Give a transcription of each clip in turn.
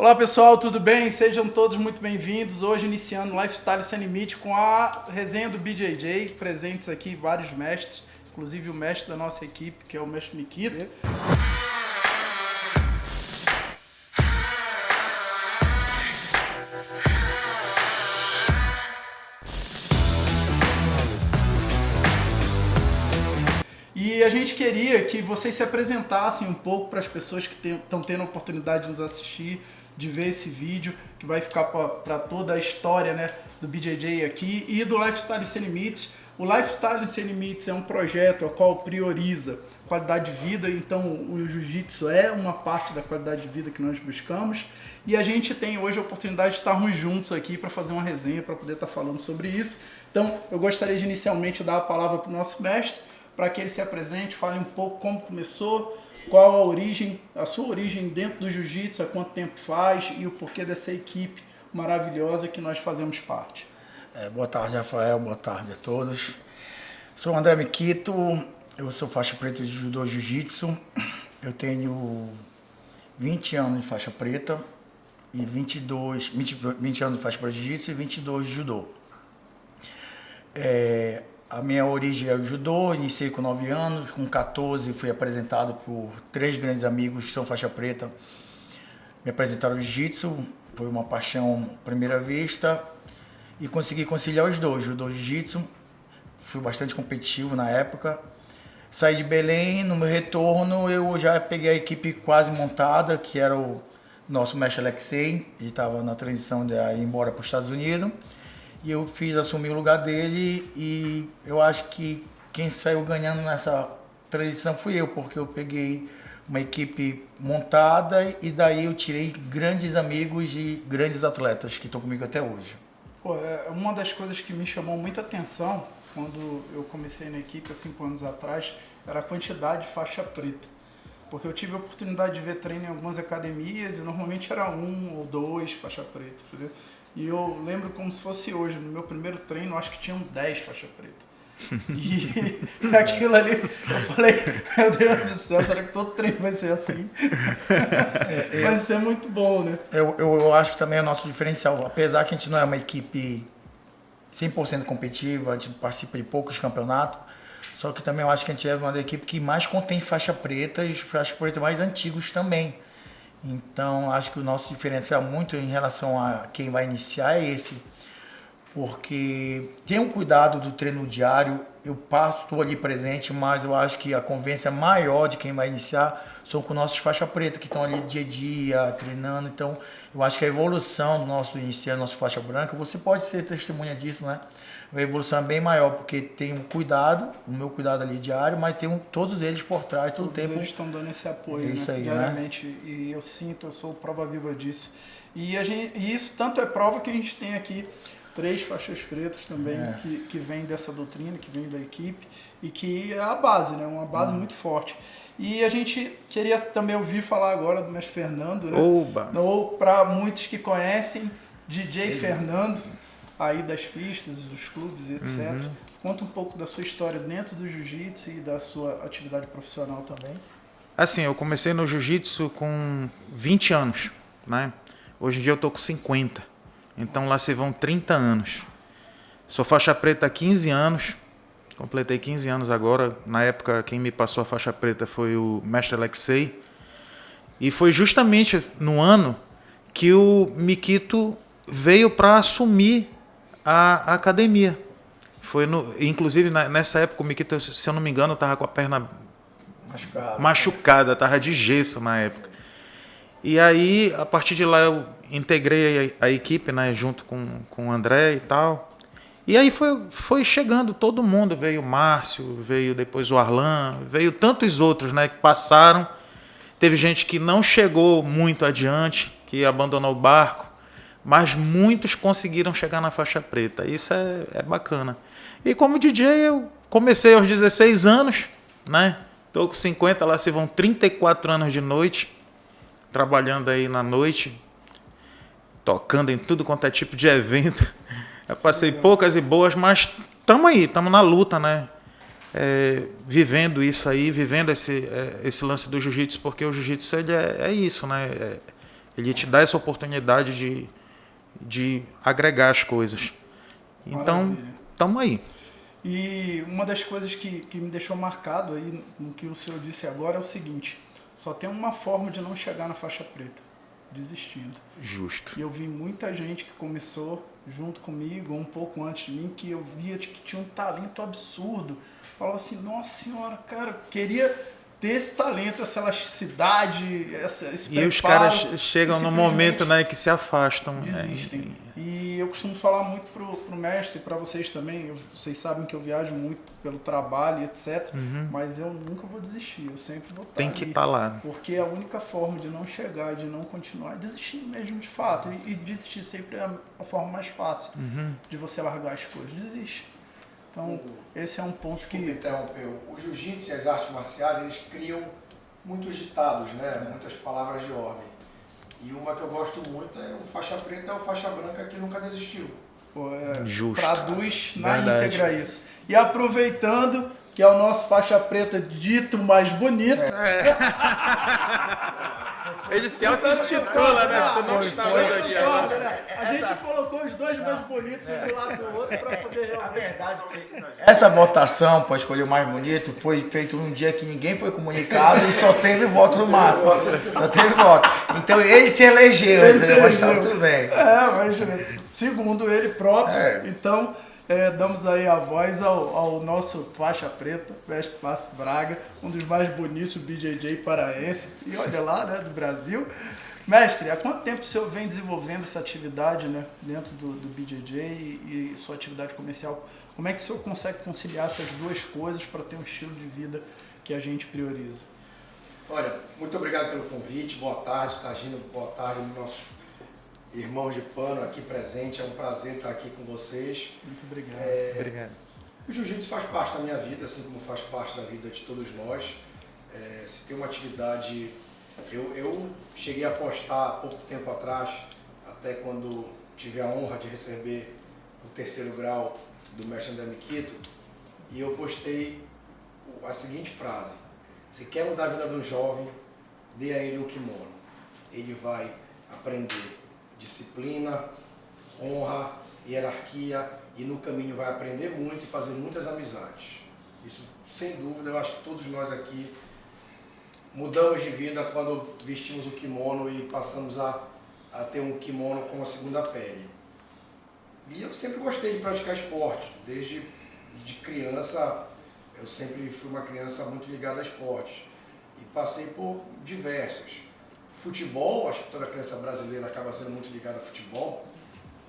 Olá pessoal, tudo bem? Sejam todos muito bem-vindos. Hoje iniciando Lifestyle Sem Limite com a resenha do BJJ. Presentes aqui vários mestres, inclusive o mestre da nossa equipe, que é o mestre Nikito. E a gente queria que vocês se apresentassem um pouco para as pessoas que estão tendo a oportunidade de nos assistir, de ver esse vídeo, que vai ficar para toda a história, né, do BJJ aqui e do Lifestyle Sem Limites. O Lifestyle Sem Limites é um projeto ao qual prioriza qualidade de vida, então o Jiu-Jitsu é uma parte da qualidade de vida que nós buscamos. E a gente tem hoje a oportunidade de estarmos juntos aqui para fazer uma resenha, para poder estar falando sobre isso. Então eu gostaria de inicialmente dar a palavra para o nosso mestre, para que ele se apresente, fale um pouco como começou, qual a origem, a sua origem dentro do jiu-jitsu, há quanto tempo faz e o porquê dessa equipe maravilhosa que nós fazemos parte. Boa tarde, Rafael, boa tarde a todos. Sou o André Mikito, eu sou faixa preta de judô jiu-jitsu, eu tenho 20 anos de faixa preta e 20 anos de faixa preta de jiu-jitsu e 22 de judô. A minha origem é o judô, iniciei com 9 anos, com 14 fui apresentado por 3 grandes amigos que são faixa preta, me apresentaram o jiu-jitsu, foi uma paixão à primeira vista e consegui conciliar os dois, judô e jiu-jitsu, fui bastante competitivo na época. Saí de Belém, no meu retorno eu já peguei a equipe quase montada, que era o nosso mestre Alexei, ele estava na transição de ir embora para os Estados Unidos. E eu assumi o lugar dele e eu acho que quem saiu ganhando nessa transição fui eu, porque eu peguei uma equipe montada e daí eu tirei grandes amigos e grandes atletas que estão comigo até hoje. Uma das coisas que me chamou muita atenção quando eu comecei na equipe há 5 anos atrás era a quantidade de faixa preta. Porque eu tive a oportunidade de ver treino em algumas academias e normalmente era 1 ou 2 faixa preta, entendeu? E eu lembro como se fosse hoje, no meu primeiro treino, acho que tinham 10 faixa preta. E aquilo ali, eu falei, meu Deus do céu, será que todo treino vai ser assim? Mas isso é muito bom, né? Eu acho que também é o nosso diferencial. Apesar que a gente não é uma equipe 100% competitiva, a gente participa de poucos campeonatos, só que também eu acho que a gente é uma da equipe que mais contém faixa preta e os faixa preta mais antigos também. Então, acho que o nosso diferencial muito em relação a quem vai iniciar é esse, porque tem um cuidado do treino diário, eu estou ali presente, mas eu acho que a convivência maior de quem vai iniciar são com nossos faixa preta, que estão ali dia a dia, treinando. Então, eu acho que a evolução do nosso iniciante, nosso faixa branca, você pode ser testemunha disso, né? A evolução é bem maior, porque tem um cuidado, o meu cuidado ali diário, mas tem todos eles por trás, todo o tempo. Eles estão dando esse apoio, isso né? aí, Diariamente, né? E eu sou prova viva disso. E isso tanto é prova que a gente tem aqui 3 faixas pretas também, que vêm dessa doutrina, que vêm da equipe, e que é a base, né? Uma base muito forte. E a gente queria também ouvir falar agora do mestre Fernando, né? Ou para muitos que conhecem, DJ Fernando, aí das pistas, dos clubes, etc. Conta um pouco da sua história dentro do jiu-jitsu e da sua atividade profissional também. Assim, eu comecei no jiu-jitsu com 20 anos, né? Hoje em dia eu tô com 50. Então lá se vão 30 anos. Sou faixa preta há 15 anos. Completei 15 anos agora. Na época, quem me passou a faixa preta foi o mestre Alexei. E foi justamente no ano que o Mikito veio para assumir a academia. Inclusive, nessa época, o Mikito, se eu não me engano, estava com a perna machucada, estava de gesso na época. E aí, a partir de lá, eu integrei a equipe, né, junto com o André e tal. E aí foi chegando todo mundo. Veio o Márcio, veio depois o Arlan, veio tantos outros, né, que passaram. Teve gente que não chegou muito adiante, que abandonou o barco, mas muitos conseguiram chegar na faixa preta. Isso é bacana. E como DJ, eu comecei aos 16 anos, né? Estou com 50, lá se vão 34 anos de noite, trabalhando aí na noite, tocando em tudo quanto é tipo de evento. Eu passei poucas e boas, mas estamos aí, estamos na luta, né? Vivendo isso aí, vivendo esse lance do jiu-jitsu, porque o jiu-jitsu ele é isso, né? Ele te dá essa oportunidade de agregar as coisas. Então, estamos aí. E uma das coisas que me deixou marcado aí no que o senhor disse agora é o seguinte: só tem uma forma de não chegar na faixa preta, desistindo. Justo. E eu vi muita gente que começou junto comigo, um pouco antes de mim, que eu via que tinha um talento absurdo. Falava assim, nossa senhora, cara, queria ter esse talento, essa elasticidade, esse preparo. E os caras chegam no momento, né, que se afastam. Desistem. E eu costumo falar muito pro mestre e para vocês também. Vocês sabem que eu viajo muito pelo trabalho e etc. Mas eu nunca vou desistir. Eu sempre vou estar Tem que estar lá. Porque a única forma de não chegar, de não continuar, é desistir mesmo de fato. E desistir sempre é a forma mais fácil de você largar as coisas. Desiste. Então, esse é um ponto que... Interrompeu. O jiu-jitsu e as artes marciais, eles criam muitos ditados, né? Muitas palavras de ordem. E uma que eu gosto muito é o faixa preta é o faixa branca que nunca desistiu. Pô, Justo. Traduz na Verdade. íntegra isso. E aproveitando que é o nosso faixa preta dito mais bonito. Ele se auto-intitula, né? Tu não está aqui agora. Né? A gente colocou os dois mais bonitos um do lado do outro para poder A realmente... verdade é que essa votação para escolher o mais bonito foi feito num dia que ninguém foi comunicado e só teve voto no máximo. Só teve voto. Então ele se elegeu, entendeu? Mas tá tudo bem. Mas segundo ele próprio, então damos aí a voz ao nosso faixa preta, Mestre Márcio Braga, um dos mais bonitos BJJ paraense, e olha lá, né, do Brasil. Mestre, há quanto tempo o senhor vem desenvolvendo essa atividade, né, dentro do BJJ e sua atividade comercial? Como é que o senhor consegue conciliar essas duas coisas para ter um estilo de vida que a gente prioriza? Olha, muito obrigado pelo convite, boa tarde, Tagino, boa tarde, nossos irmãos de pano aqui presentes, é um prazer estar aqui com vocês. Muito obrigado. Obrigado. O jiu-jitsu faz parte da minha vida, assim como faz parte da vida de todos nós. Se tem uma atividade... Eu cheguei a postar há pouco tempo atrás, até quando tive a honra de receber o 3º grau do mestre André Mikito, e eu postei a seguinte frase: se quer mudar a vida de um jovem, dê a ele um kimono. Ele vai aprender disciplina, honra, hierarquia, e no caminho vai aprender muito e fazer muitas amizades. Isso, sem dúvida, eu acho que todos nós aqui mudamos de vida quando vestimos o kimono e passamos a ter um kimono com a segunda pele. E eu sempre gostei de praticar esporte. Desde de criança, eu sempre fui uma criança muito ligada a esportes. E passei por diversos. Futebol, acho que toda criança brasileira acaba sendo muito ligada a futebol.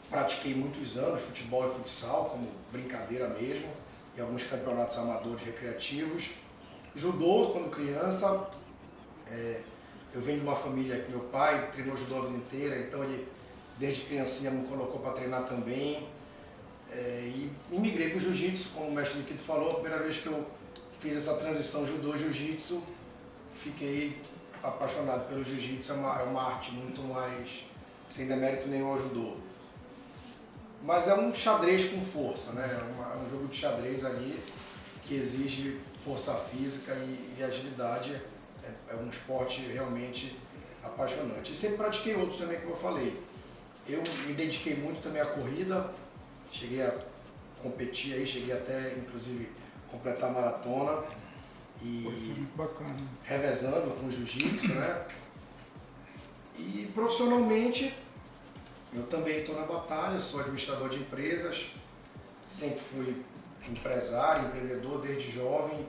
Pratiquei muitos anos futebol e futsal, como brincadeira mesmo, em alguns campeonatos amadores recreativos. Judô, quando criança, eu venho de uma família que meu pai treinou judô a vida inteira, então ele desde criancinha me colocou para treinar também. E migrei para o jiu-jitsu, como o mestre Nikito falou, a primeira vez que eu fiz essa transição judô-jiu-jitsu, fiquei apaixonado pelo jiu-jitsu. É uma arte muito mais, sem demérito nenhum ao judô. Mas é um xadrez com força, né? É um jogo de xadrez ali que exige força física e agilidade. É um esporte realmente apaixonante. E sempre pratiquei outros também, como eu falei. Eu me dediquei muito também à corrida, cheguei a competir aí, cheguei até, inclusive, completar a maratona. E Isso é muito bacana. revezando com o jiu-jitsu, né? E profissionalmente, eu também estou na batalha, sou administrador de empresas, sempre fui empresário, empreendedor desde jovem.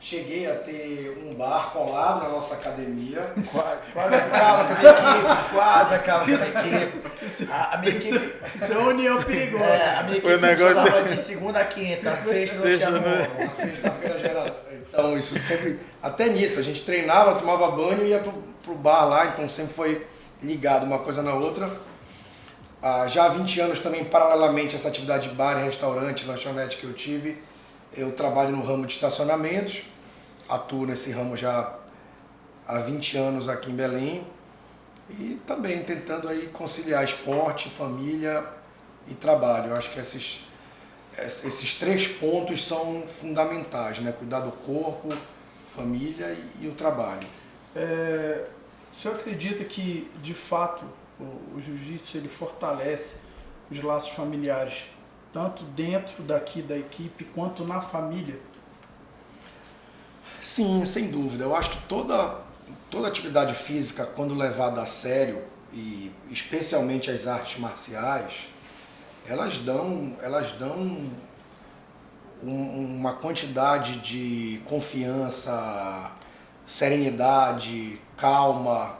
Cheguei a ter um bar colado na nossa academia. Quase acaba com a minha equipe, quase acaba com a minha equipe. A minha equipe... Isso é uma união perigosa. A minha Foi equipe um negócio- funcionava de segunda a quinta, a sexta não tinha como. Na sexta-feira já era... Então, isso sempre... Até nisso, a gente treinava, tomava banho e ia pro bar lá, então sempre foi ligado uma coisa na outra. Já há 20 anos também, paralelamente a essa atividade de bar, restaurante, lanchonete que eu tive, eu trabalho no ramo de estacionamentos, atuo nesse ramo já há 20 anos aqui em Belém e também tentando aí conciliar esporte, família e trabalho. Eu acho que esses 3 pontos são fundamentais, né? Cuidar do corpo, família e o trabalho. O senhor acredita que, de fato, o jiu-jitsu ele fortalece os laços familiares, tanto dentro daqui da equipe quanto na família? Sim, sem dúvida. Eu acho que toda atividade física, quando levada a sério, e especialmente as artes marciais, elas dão uma quantidade de confiança, serenidade, calma,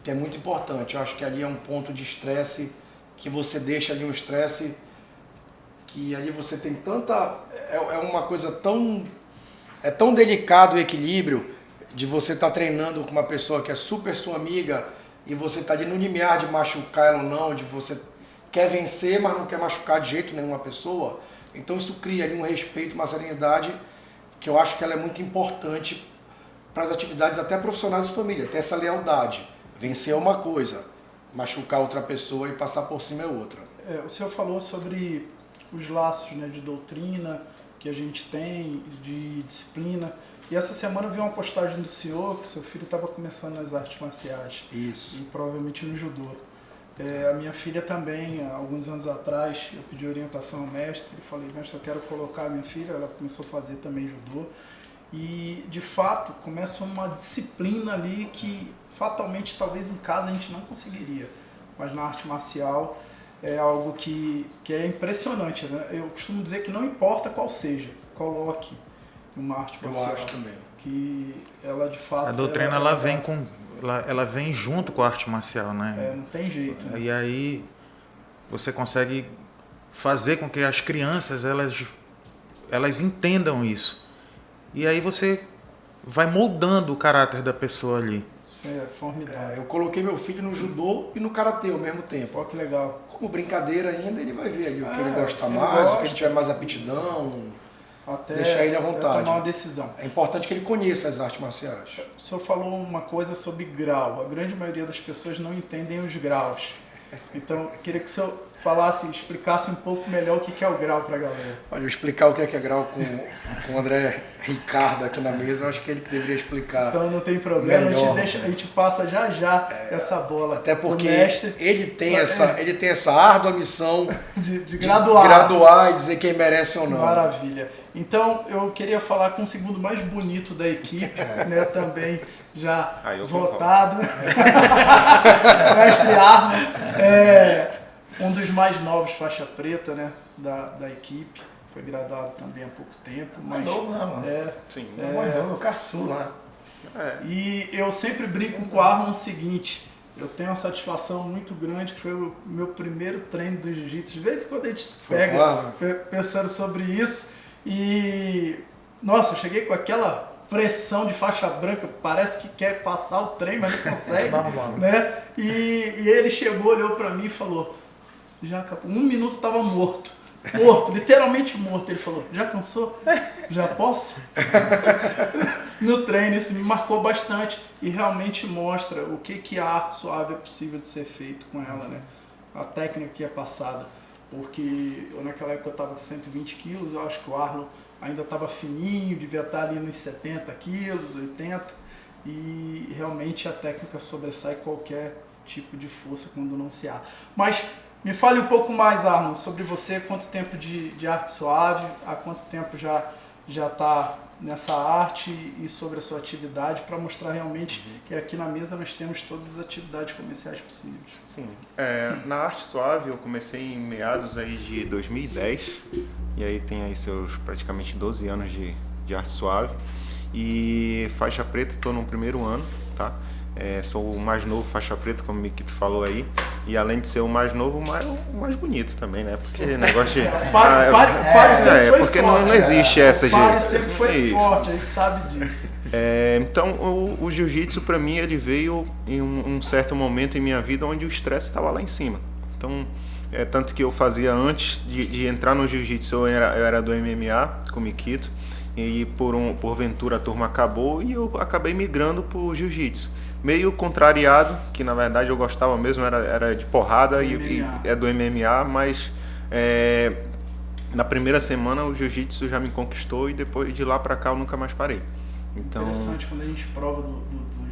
que é muito importante. Eu acho que ali é um ponto de estresse, que você deixa ali um estresse, que ali você tem tanta... É uma coisa tão... É tão delicado o equilíbrio de você estar treinando com uma pessoa que é super sua amiga e você está ali no limiar de machucar ela ou não, de você quer vencer, mas não quer machucar de jeito nenhum a pessoa. Então isso cria ali um respeito, uma serenidade, que eu acho que ela é muito importante para as atividades até profissionais de família, ter essa lealdade. Vencer é uma coisa, machucar outra pessoa e passar por cima é outra. O senhor falou sobre os laços, né, de doutrina que a gente tem, de disciplina. E essa semana eu vi uma postagem do senhor que seu filho estava começando nas artes marciais. Isso. E provavelmente no judô. A minha filha também, há alguns anos atrás, eu pedi orientação ao mestre e falei, mestre, eu quero colocar a minha filha, ela começou a fazer também judô. E, de fato, começa uma disciplina ali que, fatalmente, talvez em casa a gente não conseguiria. Mas na arte marcial é algo que é impressionante, né? Eu costumo dizer que não importa qual seja, coloque uma arte marcial. Eu acho também. Que ela, de fato... A doutrina, ela vem junto com a arte marcial, né? Não tem jeito. Né? E aí você consegue fazer com que as crianças, elas entendam isso. E aí você vai moldando o caráter da pessoa ali. Isso é formidável. Eu coloquei meu filho no judô e no karatê ao mesmo tempo. Olha que legal. Como brincadeira ainda, ele vai ver ali o que ele gosta mais, o que ele tiver mais aptidão, deixar ele à vontade. Tomar uma decisão. É importante que ele conheça as artes marciais. O senhor falou uma coisa sobre grau. A grande maioria das pessoas não entendem os graus. Então, eu queria que o senhor explicasse um pouco melhor o que é o grau para a galera. Olha, eu explicar o que é grau com o André Ricardo aqui na mesa, eu acho que ele que deveria explicar. Então não tem problema, melhor. a gente passa já essa bola. Até porque mestre, ele tem essa árdua missão de graduar. Graduar e dizer quem merece ou não. Maravilha. Então eu queria falar com o segundo mais bonito da equipe, né, também já votado. Mestre Arno, um dos mais novos faixa preta, né, da equipe. Foi graduado também há pouco tempo. Mais novo, né, mano? Sim. Mais novo, eu caçula. E eu sempre brinco com o Arno o seguinte, eu tenho uma satisfação muito grande, que foi o meu primeiro treino do jiu-jitsu. De vez em quando a gente se pega pensando sobre isso. E, nossa, eu cheguei com aquela pressão de faixa branca, parece que quer passar o trem, mas não consegue. Né? E ele chegou, olhou pra mim e falou, já acabou. 1 minuto eu tava morto, literalmente morto. Ele falou, já cansou? Já posso? No treino, isso me marcou bastante e realmente mostra o que a arte suave é possível de ser feito com ela, né? A técnica que é passada. Porque naquela época eu estava com 120 quilos, eu acho que o Arno ainda estava fininho, devia estar ali nos 70 quilos, 80, e realmente a técnica sobressai qualquer tipo de força quando não se há. Mas me fale um pouco mais, Arno, sobre você, quanto tempo de arte suave, há quanto tempo já está nessa arte e sobre a sua atividade, para mostrar realmente que aqui na mesa nós temos todas as atividades comerciais possíveis. Sim, na arte suave eu comecei em meados aí de 2010 e aí tem aí seus praticamente 12 anos de arte suave e faixa preta, estou no primeiro ano, tá? Sou o mais novo faixa preta, como o Mikito falou aí, e além de ser o mais novo, o mais bonito também, né? Porque negócio de... Pare sempre foi porque forte, não existe essa de... Pare sempre foi forte, a gente sabe disso. Então, o jiu-jitsu para mim, ele veio em um certo momento em minha vida onde o estresse estava lá em cima. Então, tanto que eu fazia antes de entrar no jiu-jitsu, eu era do MMA com o Mikito, e porventura a turma acabou e eu acabei migrando para o jiu-jitsu. Meio contrariado, que na verdade eu gostava mesmo, era de porrada e é do MMA, mas na primeira semana o jiu-jitsu já me conquistou e depois de lá pra cá eu nunca mais parei. Então, interessante quando a gente prova do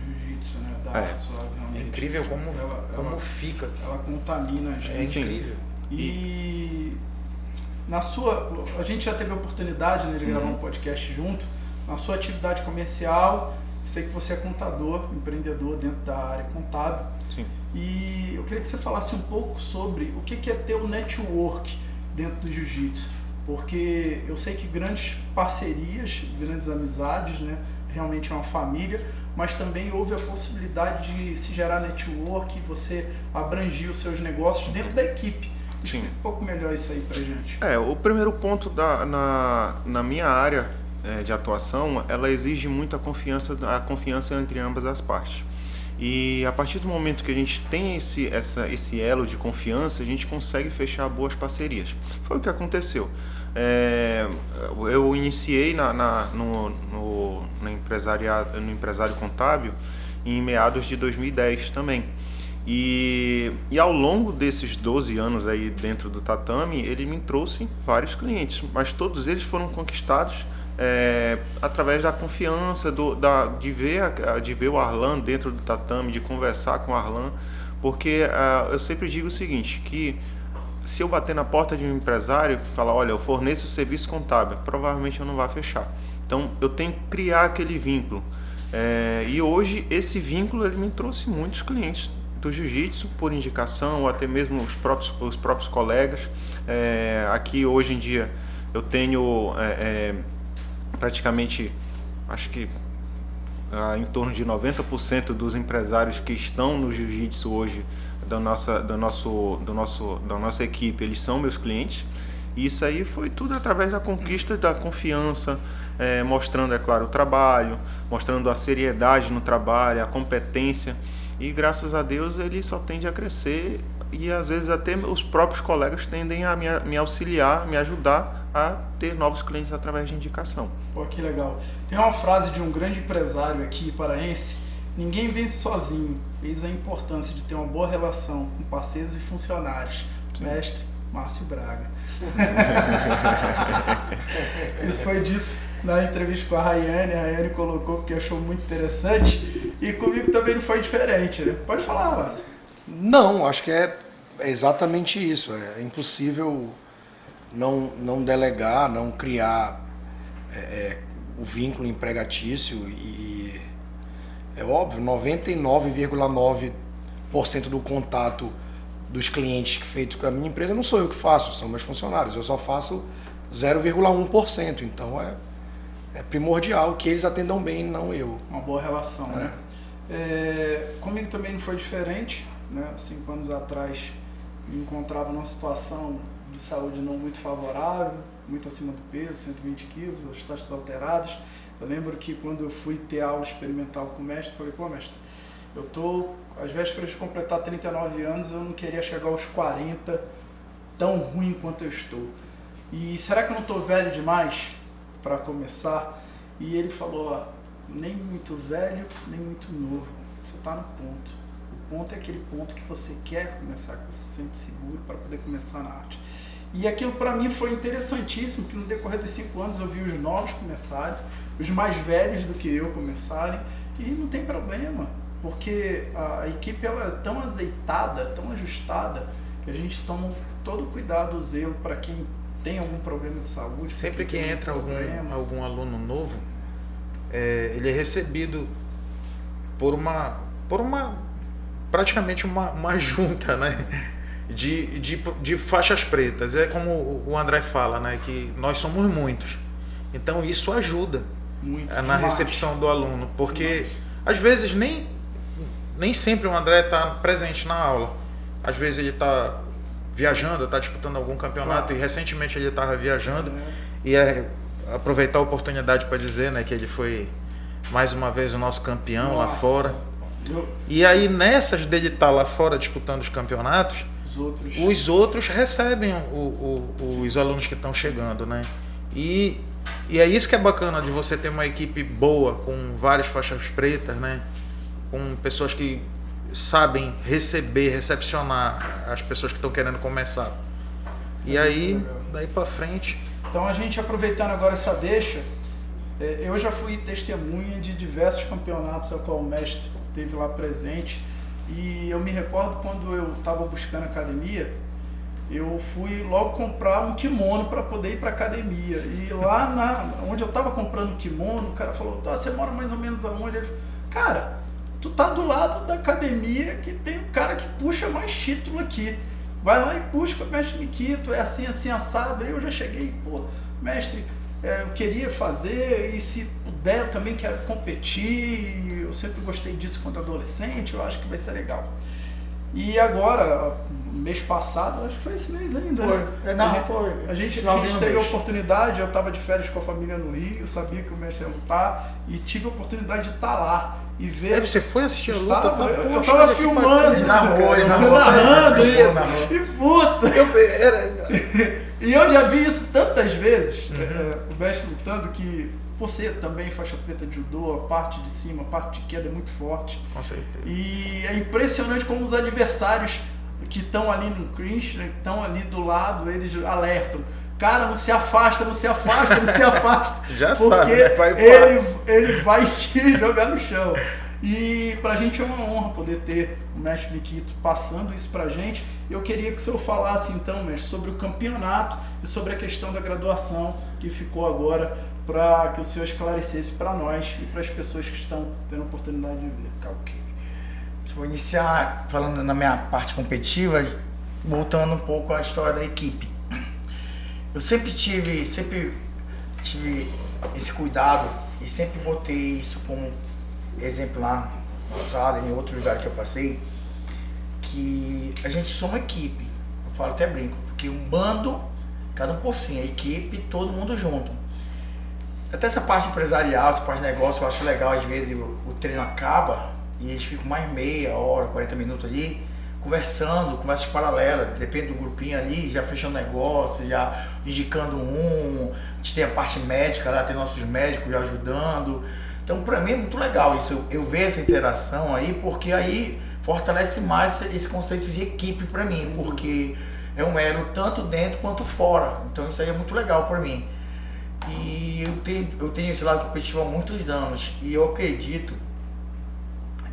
jiu-jitsu, né? Da suave, realmente. É incrível como ela fica. Ela contamina a gente. É incrível. E a gente já teve a oportunidade, né, de gravar um podcast junto. Na sua atividade comercial, sei que você é contador, empreendedor dentro da área contábil. Sim. E eu queria que você falasse um pouco sobre o que é ter o network dentro do jiu-jitsu. Porque eu sei que grandes parcerias, grandes amizades, né, realmente é uma família, mas também houve a possibilidade de se gerar network e você abrangir os seus negócios dentro da equipe. Explica um pouco melhor isso aí pra gente. O primeiro ponto na minha área de atuação, ela exige muita a confiança entre ambas as partes. E a partir do momento que a gente tem esse elo de confiança, a gente consegue fechar boas parcerias. Foi o que aconteceu. Eu iniciei no empresário contábil em meados de 2010 também. E ao longo desses 12 anos aí dentro do tatame, ele me trouxe vários clientes, mas todos eles foram conquistados através da confiança, de ver o Arlan dentro do tatame, de conversar com o Arlan, porque eu sempre digo o seguinte, que se eu bater na porta de um empresário e falar, olha, eu forneço o serviço contábil, provavelmente eu não vou fechar. Então eu tenho que criar aquele vínculo. E hoje esse vínculo ele me trouxe muitos clientes do jiu-jitsu por indicação, ou até mesmo os próprios colegas. Aqui hoje em dia eu tenho praticamente, acho que em torno de 90% dos empresários que estão no jiu-jitsu hoje da nossa equipe, eles são meus clientes. E isso aí foi tudo através da conquista da confiança, mostrando, é claro, o trabalho, mostrando a seriedade no trabalho, a competência. E graças a Deus ele só tende a crescer e às vezes até os próprios colegas tendem a me auxiliar, me ajudar a ter novos clientes através de indicação. Pô, que legal. Tem uma frase de um grande empresário aqui paraense: ninguém vence sozinho, eis a importância de ter uma boa relação com parceiros e funcionários. Sim. Mestre Márcio Braga. Isso foi dito na entrevista com a Rayane colocou porque achou muito interessante, e comigo também não foi diferente, né? Pode falar, Márcio. Não, acho que é exatamente isso. É impossível não delegar, não criar o vínculo empregatício e é óbvio, 99,9% do contato dos clientes feito com a minha empresa não sou eu que faço, são meus funcionários. Eu só faço 0,1%, então é primordial que eles atendam bem, não eu. Uma boa relação, né? Comigo também não foi diferente, né? 5 anos atrás me encontrava numa situação de saúde não muito favorável, muito acima do peso, 120 quilos, as taxas alteradas. Eu lembro que quando eu fui ter aula experimental com o mestre, eu falei, pô, mestre, eu tô às vésperas de completar 39 anos, eu não queria chegar aos 40 tão ruim quanto eu estou. E será que eu não estou velho demais para começar? E ele falou, ó, nem muito velho, nem muito novo. Você está no ponto. O ponto é aquele ponto que você quer começar, que você se sente seguro para poder começar na arte. E aquilo para mim foi interessantíssimo, que no decorrer dos 5 anos eu vi os novos começarem, os mais velhos do que eu começarem, e não tem problema, porque a equipe ela é tão azeitada, tão ajustada, que a gente toma todo o cuidado, o zelo para quem tem algum problema de saúde. Sempre que entra algum aluno novo, ele é recebido por uma praticamente uma junta, né? de faixas pretas. É como o André fala, né? Que nós somos muitos. Então isso ajuda muito na recepção do aluno, porque às vezes nem sempre o André está presente na aula. Às vezes ele está viajando, está disputando algum campeonato, e recentemente ele estava viajando, e aproveitar a oportunidade para dizer, né, que ele foi mais uma vez o nosso campeão lá fora. E aí nessas dele estar lá fora disputando os campeonatos, os outros recebem os alunos que estão chegando, né? E é isso que é bacana de você ter uma equipe boa, com várias faixas pretas, né? Com pessoas que sabem recepcionar as pessoas que estão querendo começar. E aí, daí para frente... Então a gente, aproveitando agora essa deixa, eu já fui testemunha de diversos campeonatos ao qual o mestre esteve lá presente. E eu me recordo quando eu estava buscando academia, eu fui logo comprar um kimono para poder ir para academia. E lá onde eu estava comprando o kimono, o cara falou, tá, você mora mais ou menos aonde? Ele falou, cara, tu tá do lado da academia que tem um cara que puxa mais título aqui. Vai lá e busca o mestre Mikito, é assim, assim, assado. Aí eu já cheguei, pô, mestre, eu queria fazer, e se puder eu também quero competir. Eu sempre gostei disso quando adolescente, eu acho que vai ser legal. E agora, mês passado, acho que foi esse mês ainda, foi. Né? Foi. A gente teve a oportunidade, eu estava de férias com a família no Rio, eu sabia que o mestre ia lutar, e tive a oportunidade de estar lá e ver. Você foi assistir a luta? Eu tava filmando, narrando, e puta! E eu já vi isso tantas vezes, o mestre lutando, que por ser também faixa preta de judô, a parte de cima, a parte de queda é muito forte. Com certeza. E é impressionante como os adversários que estão ali no clinch, né, estão ali do lado, eles alertam. Cara, não se afasta, não se afasta, não se afasta. Já porque sabe, né? Vai ele vai te jogar no chão. E pra gente é uma honra poder ter o mestre Mikito passando isso pra gente. Eu queria que o senhor falasse então, mestre, sobre o campeonato e sobre a questão da graduação que ficou agora, para que o senhor esclarecesse para nós e para as pessoas que estão tendo a oportunidade de ver. Tá ok. Vou iniciar falando na minha parte competitiva, voltando um pouco à história da equipe. Eu sempre tive esse cuidado e sempre botei isso como exemplar na sala e em outro lugar que eu passei, que a gente soma uma equipe. Eu falo, até brinco, porque um bando, cada um por si, a equipe, todo mundo junto. Até essa parte empresarial, essa parte de negócio, eu acho legal. Às vezes o treino acaba e eles ficam mais meia hora, 40 minutos ali, conversando, conversas paralelas, depende do grupinho ali, já fechando negócio, já indicando a gente tem a parte médica lá, tem nossos médicos já ajudando. Então, para mim é muito legal isso, eu ver essa interação aí, porque aí fortalece mais esse conceito de equipe para mim, porque é um elo tanto dentro quanto fora. Então isso aí é muito legal para mim. E eu tenho esse lado competitivo há muitos anos, e eu acredito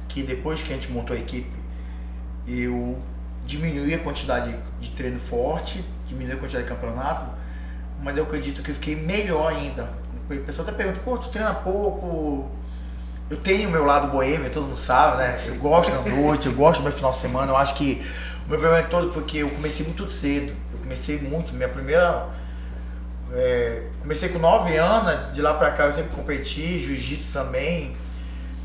que depois que a gente montou a equipe, eu diminui a quantidade de treino forte, diminui a quantidade de campeonato, mas eu acredito que eu fiquei melhor ainda. O pessoal até pergunta, pô, tu treina pouco? Eu tenho o meu lado boêmio, todo mundo sabe, né? Eu gosto da noite, eu gosto do meu final de semana. Eu acho que o meu problema todo foi que eu comecei muito cedo. Eu comecei muito, minha primeira... comecei com 9 anos, de lá pra cá eu sempre competi, jiu-jitsu também.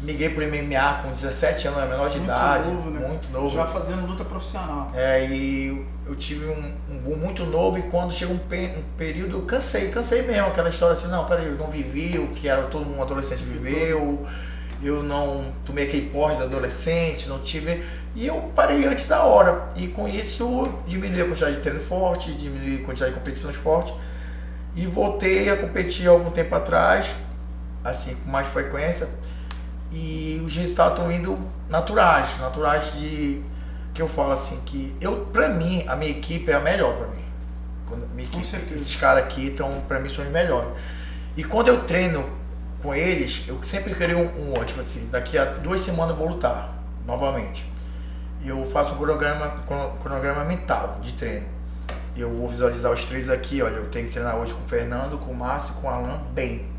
Migrei pro MMA com 17 anos, menor de idade. Novo, né? Muito novo. Já fazendo luta profissional. E eu tive um boom muito novo, e quando chega um período eu cansei mesmo, aquela história assim, não, peraí, eu não vivi o que era todo um adolescente viveu, eu não tomei aquele porre do adolescente, não tive, e eu parei antes da hora, e com isso diminui a quantidade de treino forte, diminui a quantidade de competições fortes, e voltei a competir há algum tempo atrás, assim, com mais frequência, e os resultados estão indo naturais de... que eu falo assim, que pra mim, a minha equipe é a melhor pra mim. Com certeza. Esses caras aqui, pra mim, são os melhores. E quando eu treino com eles, eu sempre criei tipo assim, daqui a 2 semanas eu vou lutar, novamente. Eu faço um cronograma mental de treino. Eu vou visualizar os 3 aqui, olha, eu tenho que treinar hoje com o Fernando, com o Márcio, com o Alan, bem.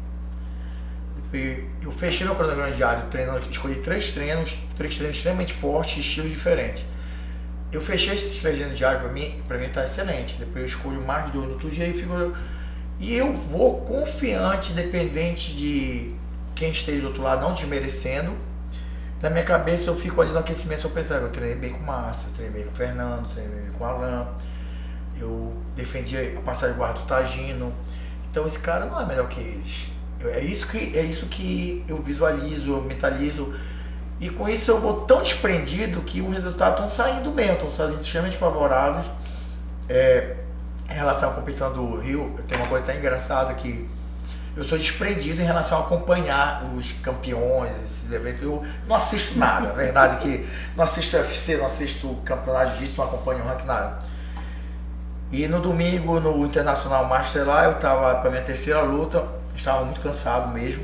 Eu fechei meu cronograma diário, escolhi 3 treinos extremamente fortes, estilos diferentes. Eu fechei esses 3 treinos diários, pra mim tá excelente. Depois eu escolho mais 2 no outro dia e eu vou confiante, independente de quem esteja do outro lado, não desmerecendo. Na minha cabeça eu fico ali no aquecimento, eu penso, eu treinei bem com o Márcio, eu treinei bem com o Fernando, treinei bem com o Alan, eu defendi a passagem de guarda do Tagino. Então esse cara não é melhor que eles. É isso que eu visualizo, eu mentalizo. E com isso eu vou tão desprendido que os resultados estão saindo bem, estão saindo extremamente favoráveis. Em relação à competição do Rio, tem uma coisa até engraçada que eu sou desprendido em relação a acompanhar os campeões, esses eventos. Eu não assisto nada, a verdade é que não assisto UFC, não assisto campeonato de jiu-jitsu, não acompanho o ranking, nada. E no domingo, no Internacional Master lá, eu estava para minha 3ª luta, estava muito cansado mesmo.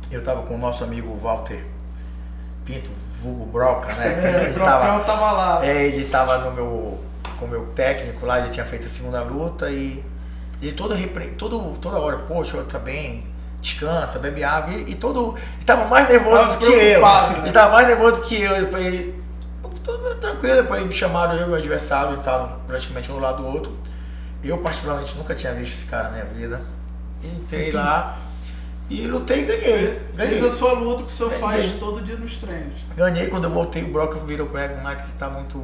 Eu estava com o nosso amigo Walter Pinto, vulgo Broca, né? O Brocão tava lá. Ele tava com o meu técnico lá, ele tinha feito a segunda luta e toda hora, poxa, tá bem, descansa, bebe água e tava mais nervoso que eu. Né? Ele tava mais nervoso que eu. Depois, tô tranquilo, depois me chamaram, eu e meu adversário, tava praticamente um do lado do outro. Eu particularmente nunca tinha visto esse cara na minha vida. Entrei lá e lutei e ganhei. Fez a sua luta que o senhor faz todo dia nos treinos. Ganhei, quando eu voltei, o Broca virou pra ele, Max, você tá muito...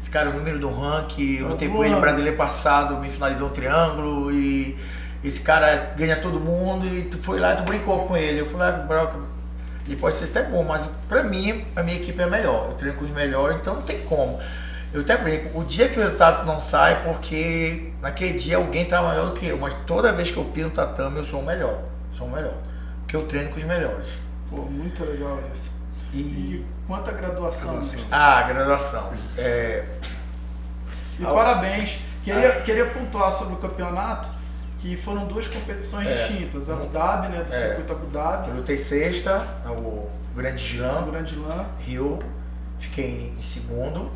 Esse cara é o número do ranking, eu lutei com ele no brasileiro passado, me finalizou um triângulo e esse cara ganha todo mundo e tu foi lá e tu brincou com ele. Eu falei, Broca, ele pode ser até bom, mas pra mim, a minha equipe é melhor. Eu treino com os melhores, então não tem como. Eu até brinco, o dia que o resultado não sai, porque naquele dia alguém tá melhor do que eu, mas toda vez que eu piso no tatame eu sou o melhor. Sou o melhor. Porque eu treino com os melhores. Pô, muito legal isso. E quanto à graduação? Graduação. E parabéns. Queria pontuar sobre o campeonato, que foram 2 competições distintas. Abu Dhabi, né? Do circuito Abu Dhabi. Eu lutei sexta, o Grande Slam, Rio. Fiquei em segundo.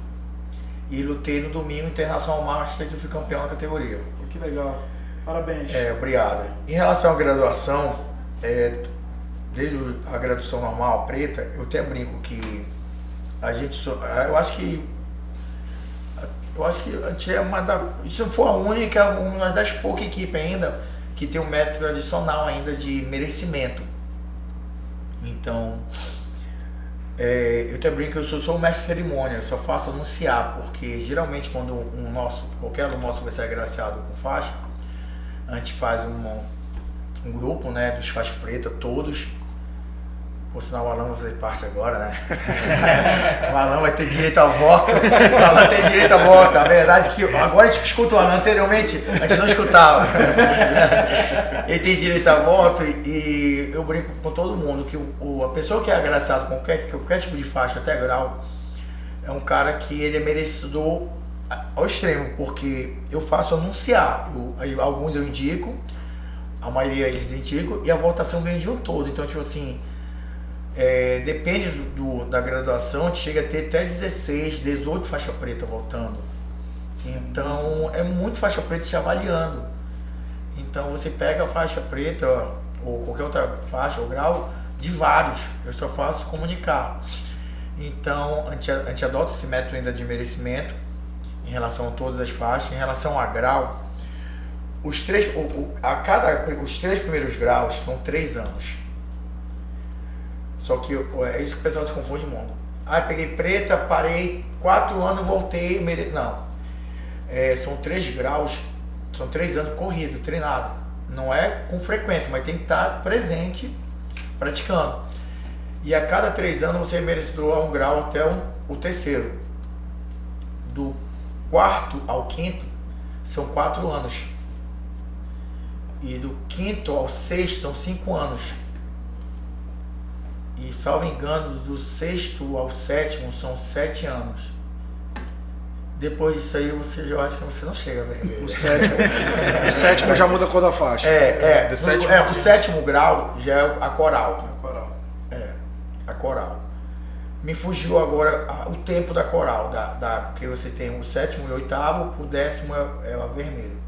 E lutei no domingo Internacional Master, que eu fui campeão na categoria. Pô, que legal. Parabéns. Obrigado. Em relação à graduação, desde a graduação normal, preta, eu até brinco que a gente eu acho que a gente é se não for a única, uma das poucas equipes ainda que tem um método adicional ainda de merecimento. Então, eu até brinco que eu sou o mestre de cerimônia, eu só faço anunciar, porque geralmente quando qualquer aluno nosso vai ser agraciado com faixa, a gente faz um grupo, né, dos faixas preta, todos. Por sinal, o Alan vai fazer parte agora, né? O Alan vai ter direito ao voto. O Alan tem direito ao voto. A verdade é que agora a gente escuta o Alan, anteriormente a gente não escutava. Ele tem direito ao voto e eu brinco com todo mundo que a pessoa que é agraciada com qualquer tipo de faixa, até grau, é um cara que ele é merecedor ao extremo, porque eu faço anunciar. Alguns eu indico, a maioria eles indicam e a votação vem de um todo. Então, tipo assim, depende da graduação, a gente chega a ter até 16, 18 faixa preta votando. Então é muito faixa preta te avaliando. Então você pega a faixa preta ou qualquer outra faixa ou grau de vários, eu só faço comunicar. Então a gente adota esse método ainda de merecimento em relação a todas as faixas. Em relação a grau, os 3 primeiros graus são 3 anos. Só que é isso que o pessoal se confunde muito. Peguei preta, parei 4 anos, voltei, não. São 3 graus, são 3 anos corrido, treinado. Não é com frequência, mas tem que estar presente, praticando. E a cada 3 anos você é merecedor a um grau até o terceiro. Do 4º ao 5º são 4 anos. E do 5º ao 6º são 5 anos. E, salvo engano, do 6º ao 7º são 7 anos. Depois disso aí, eu acho que você não chega a vermelho. O 7º já muda a cor da faixa. O 7º grau já é a coral. A coral. Me fugiu agora o tempo da coral, porque você tem o 7º e o 8º, o 10º é a vermelho.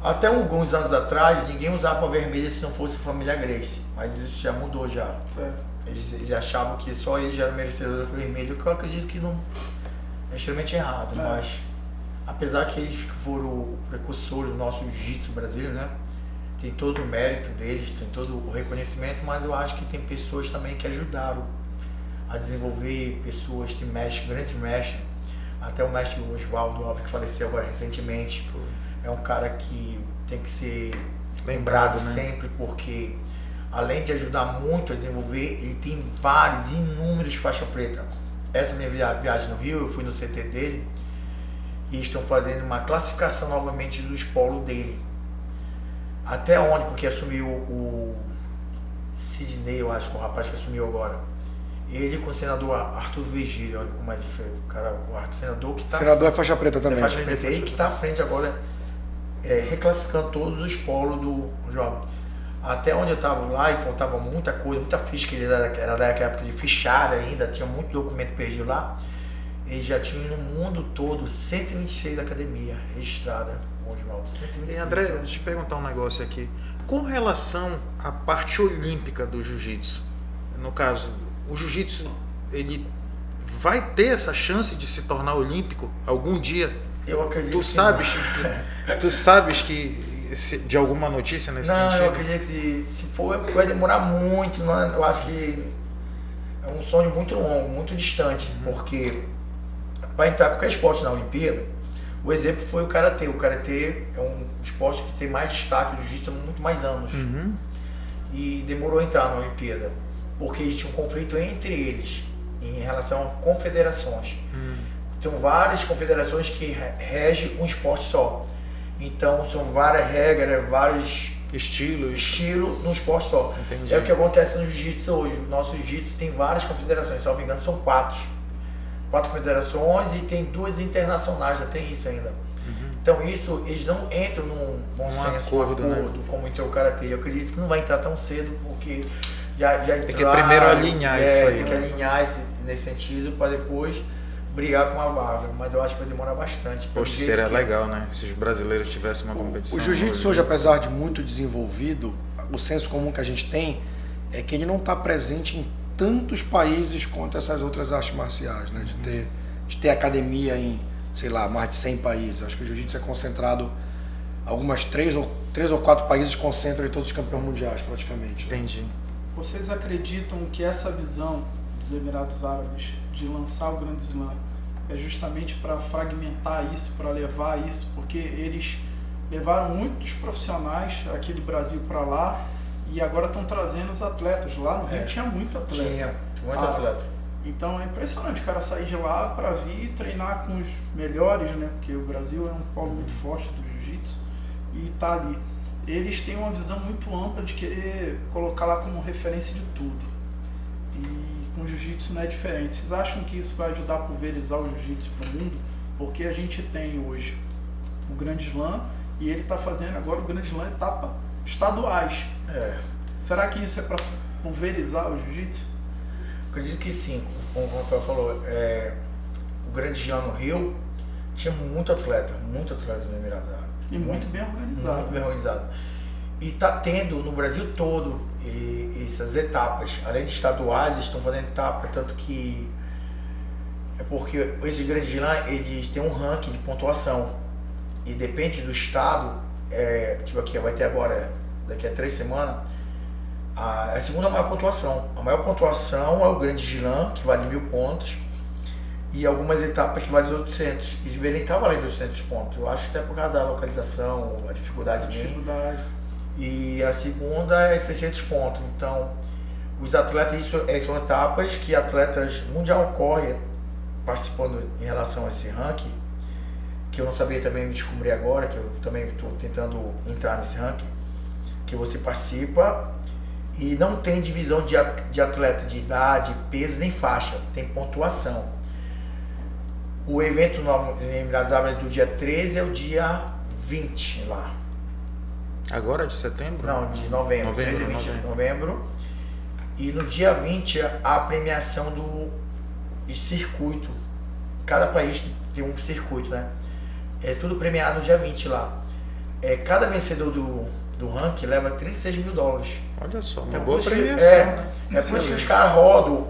Até alguns anos atrás, ninguém usava vermelho se não fosse a família Gracie, mas isso já mudou já. Certo. Eles achavam que só eles já eram merecedores do vermelho, que eu acredito que não é extremamente errado, mas apesar que eles foram precursores do nosso jiu-jitsu brasileiro, né? Tem todo o mérito deles, tem todo o reconhecimento, mas eu acho que tem pessoas também que ajudaram a desenvolver, pessoas de mestre, grandes mestres, até o mestre Oswaldo Alves, que faleceu agora recentemente, é um cara que tem que ser lembrado, né? Sempre, porque além de ajudar muito a desenvolver, ele tem inúmeros faixa preta. Essa minha viagem no Rio, eu fui no CT dele e estão fazendo uma classificação novamente dos polos dele. Até onde? Porque assumiu o Sidney, eu acho, que é o rapaz que assumiu agora. Ele com o senador Arthur Virgílio, olha como é que foi. O Arthur, senador que está... Senador é faixa preta também. É faixa preta, ele que está à frente agora, reclassificando todos os polos do jovem. Até onde eu estava lá e faltava muita coisa, muita ficha, que ele era da época de fichário ainda, tinha muito documento perdido lá. Ele já tinha no mundo todo 126 academias registradas, Oswaldo. 126. E André, deixa eu te perguntar um negócio aqui. Com relação à parte olímpica do jiu-jitsu, no caso, o jiu-jitsu, ele vai ter essa chance de se tornar olímpico algum dia? Eu acredito Tu sabes, tu sabes que de alguma notícia nesse não, sentido? eu acredito que se for, vai demorar muito. Não é? Eu acho que é um sonho muito longo, muito distante, porque para entrar qualquer esporte na Olimpíada, o exemplo foi o Karatê. O Karatê é um esporte que tem mais destaque do jiu-jitsu há muito mais anos. E demorou a entrar na Olimpíada, porque existe um conflito entre eles em relação a confederações. São várias confederações que regem um esporte só. Então são várias regras, vários estilos num esporte só. Entendi. É o que acontece no jiu-jitsu hoje. O nosso jiu-jitsu tem várias confederações, se não me engano são 4 confederações e tem 2 internacionais, já tem isso ainda. Então isso, eles não entram num bom senso, acordo, né? como entrou o Karatê. Eu acredito que não vai entrar tão cedo, porque já entraram, Tem que primeiro alinhar isso aí. Tem que alinhar nesse sentido para depois brigar com uma vaga, mas eu acho que vai demorar bastante. Poxa, seria legal, né? Se os brasileiros tivessem uma competição. O jiu-jitsu hoje, apesar de muito desenvolvido, o senso comum que a gente tem é que ele não está presente em tantos países quanto essas outras artes marciais, né? De ter academia em, sei lá, mais de 100 países. Acho que o jiu-jitsu é concentrado, algumas 3 ou 4 países concentram em todos os campeões mundiais, praticamente. Entendi. Vocês acreditam que essa visão dos Emirados Árabes de lançar o Grande Slam é justamente para fragmentar isso, para levar isso, porque eles levaram muitos profissionais aqui do Brasil para lá e agora estão trazendo os atletas. Lá no Rio tinha muito atleta. Tinha muito atleta. Então é impressionante o cara sair de lá para vir treinar com os melhores, né? Porque o Brasil é um polo muito forte do jiu-jitsu e tá ali. Eles têm uma visão muito ampla de querer colocar lá como referência de tudo. E com o jiu-jitsu não é diferente. Vocês acham que isso vai ajudar a pulverizar o jiu-jitsu para o mundo? Porque a gente tem hoje o Grande Slam e ele está fazendo agora o Grande Slam etapa estaduais. Será que isso é para pulverizar o jiu-jitsu? Acredito que sim, como o Rafael falou, o Grande Slam no Rio tinha muito atleta no Emirados Árabes. E muito bem organizado. Muito bem organizado. E está tendo no Brasil todo essas etapas, além de estaduais, eles estão fazendo etapas, tanto que é porque esses Grandes Slam, eles têm um ranking de pontuação e depende do estado, tipo aqui, vai ter agora, daqui a 3 semanas, a segunda maior pontuação. A maior pontuação é o Grande Slam, que vale 1000 pontos, e algumas etapas que valem 800. E Belém está valendo 800 pontos. Eu acho que até por causa da localização, a dificuldade mesmo. E a segunda é 600 pontos. Então, os atletas, são etapas que atletas mundial correm participando em relação a esse ranking, que eu não sabia também me descobrir agora, que eu também estou tentando entrar nesse ranking, que você participa e não tem divisão de atleta de idade, peso nem faixa, tem pontuação. O evento no Emirados Árabes do dia 13 é o dia 20 lá. Agora de setembro? Não, de novembro. 13 e 20 de novembro. E no dia 20 a premiação do circuito. Cada país tem um circuito, né? É tudo premiado no dia 20 lá. Cada vencedor do ranking leva $36 mil. Olha só, uma Então, boa por isso que- premiação, né? É por isso que os caras rodam,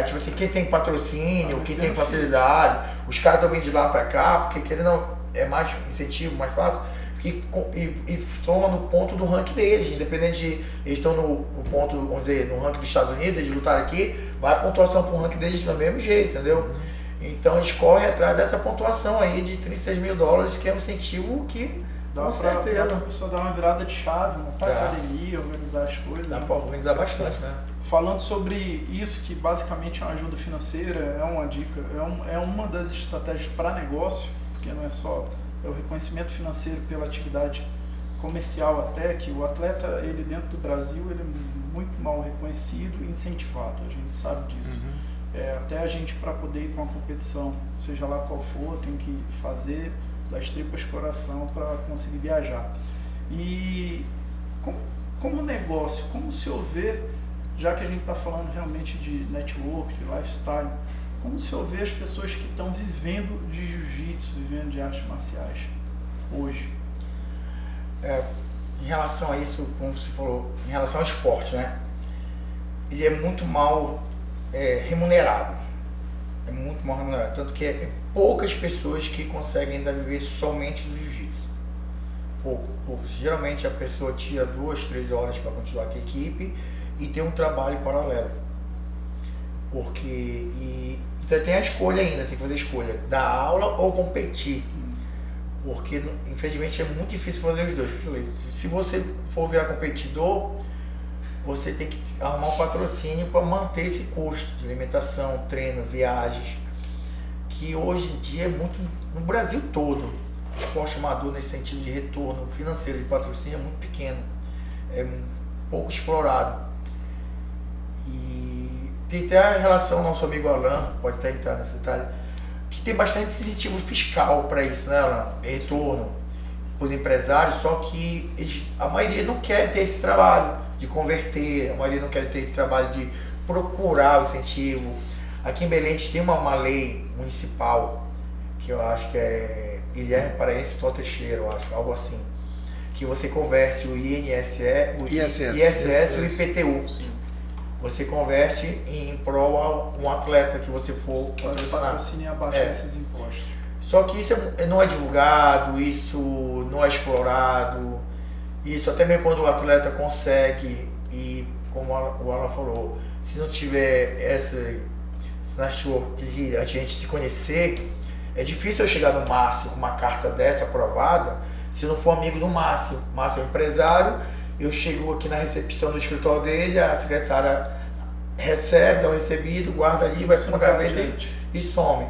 tipo assim, quem tem patrocínio, quem tem facilidade, os caras estão vindo de lá pra cá, porque querendo é mais incentivo, mais fácil, e soma no ponto do ranking deles, independente de eles estão no ponto, vamos dizer, no ranking dos Estados Unidos, eles lutaram aqui, vai a pontuação pro ranking deles do mesmo jeito, entendeu? Então eles correm atrás dessa pontuação aí de $36 mil, que é um incentivo que Dá com pra certeza a pessoa dar uma virada de chave, montar Dá. academia, organizar as coisas. dá né? pra organizar bastante, né? Falando sobre isso, que basicamente é uma ajuda financeira, é uma dica, é uma das estratégias para negócio, porque não é só o reconhecimento financeiro pela atividade comercial até, que o atleta, ele dentro do Brasil, ele é muito mal reconhecido e incentivado, a gente sabe disso. Até a gente, para poder ir para uma competição, seja lá qual for, tem que fazer das tripas coração para conseguir viajar. E como negócio, como o senhor vê, já que a gente está falando realmente de network, de lifestyle, como o senhor vê as pessoas que estão vivendo de jiu-jitsu, vivendo de artes marciais hoje? Em relação a isso, como você falou, em relação ao esporte, né? Ele é muito mal remunerado. É muito mal remunerado. Tanto que é poucas pessoas que conseguem ainda viver somente do jiu-jitsu. Pouco. Geralmente a pessoa tira 2, 3 horas para continuar com a equipe e tem um trabalho paralelo. Porque e tem a escolha ainda, tem que fazer a escolha, dar aula ou competir. Porque infelizmente é muito difícil fazer os dois. Se você for virar competidor, você tem que arrumar um patrocínio para manter esse custo de alimentação, treino, viagens, que hoje em dia é muito no Brasil todo. O esporte amador nesse sentido de retorno financeiro de patrocínio é muito pequeno, é pouco explorado. E tem até a relação, nosso amigo Alan, pode até entrar nessa detalhe, que tem bastante incentivo fiscal para isso, né, Alan? Retorno para os empresários, só que a maioria não quer ter esse trabalho de converter, a maioria não quer ter esse trabalho de procurar o incentivo. Aqui em Belém a gente tem uma lei municipal, que eu acho que é Guilherme Paraense Tó Teixeira, eu acho, algo assim, que você converte o ISS e o IPTU. Sim. Você converte em prol a um atleta que você for patrocinar. Patrocínio abaixo desses impostos. Só que isso não é divulgado, isso não é explorado. Isso até mesmo quando o atleta consegue, e como o Alan falou, se não tiver se a gente se conhecer, é difícil eu chegar no Márcio com uma carta dessa aprovada se eu não for amigo do Márcio. O Márcio é um empresário, eu chego aqui na recepção do escritório dele, a secretária recebe, dá o recebido, guarda ali, vai para uma gaveta e some.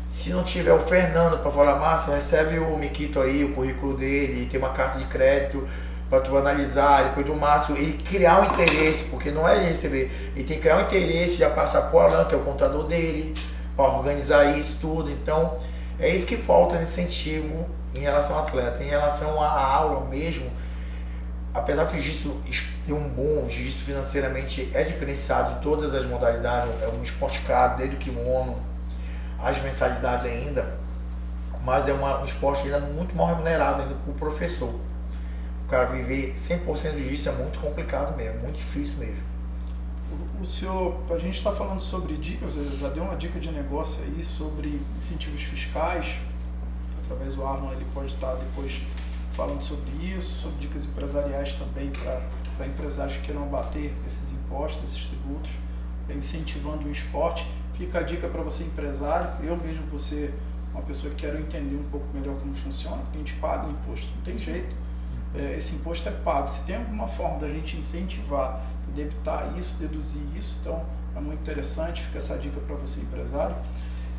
Se não tiver o Fernando para falar, Márcio, recebe o Miquito aí, o currículo dele, tem uma carta de crédito para tu analisar, depois do Márcio, e criar um interesse, porque não é ele receber, ele tem que criar um interesse, já passar pro Alan, que é o contador dele, para organizar isso tudo. Então, é isso que falta de incentivo em relação ao atleta. Em relação à aula mesmo, apesar que o jiu-jitsu tem um boom, o jiu-jitsu financeiramente é diferenciado de todas as modalidades, é um esporte caro, desde o kimono, as mensalidades ainda, mas é um esporte ainda muito mal remunerado ainda para o professor. O cara viver 100% disso é muito complicado mesmo, muito difícil mesmo. O senhor, a gente está falando sobre dicas, já deu uma dica de negócio aí sobre incentivos fiscais, através do Arno ele pode estar depois falando sobre isso, sobre dicas empresariais também para empresários que queiram abater esses impostos, esses tributos, incentivando o esporte. Fica a dica para você empresário, eu mesmo vou ser uma pessoa que quero entender um pouco melhor como funciona, porque a gente paga o imposto, não tem jeito, esse imposto é pago. Se tem alguma forma da gente incentivar, debitar isso, deduzir isso, então é muito interessante, fica essa dica para você empresário.